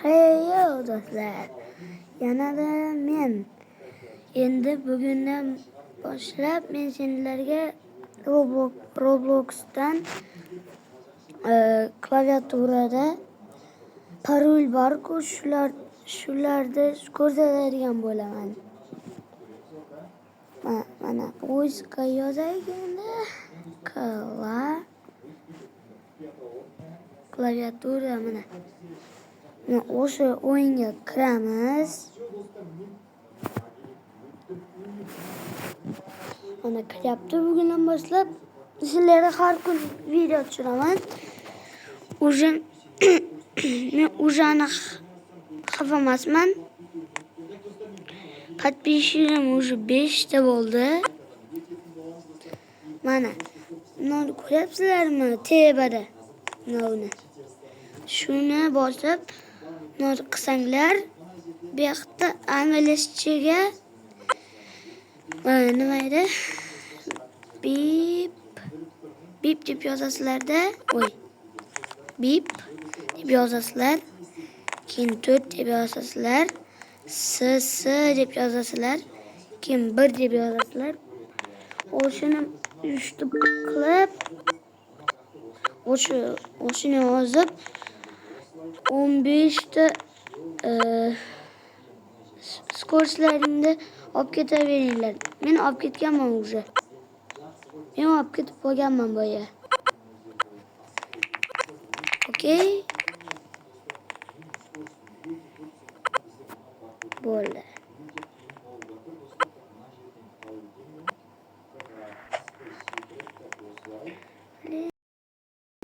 Hey yo do'stlar, yanada men. Endi bugundan boshlab men sizlarga Robloxdan klaviaturada parol bor-ku, shularni ko'rsatadigan bo'laman. Mana poiskka yozaylik endi. Klaviatura mana. O'sha o'yinga kiramiz. Mana kiryapti bugundan boshlab. Sizlarga har kun video tushiraman. Men aniq xafa emasman. Подписчигim уже 5 ta bo'ldi. Mana buni ko'ryapsizlarmi? Tebada. Noni. Shuni bosib, nor qilsanglar, bu yoqda anglizchaga nima edi? Bip deb yozasizlarda, bip deb yozasizlar. Keyin 4 deb yozasizlar. S deb yozasizlar. Keyin 1 deb yozasizlar. O'shini yutib qilib, o'shini yozib 15 ta skorslaringni olib ketaveringlar. Men olib ketganman уже. Men olib ketib qolganman boya. Okey?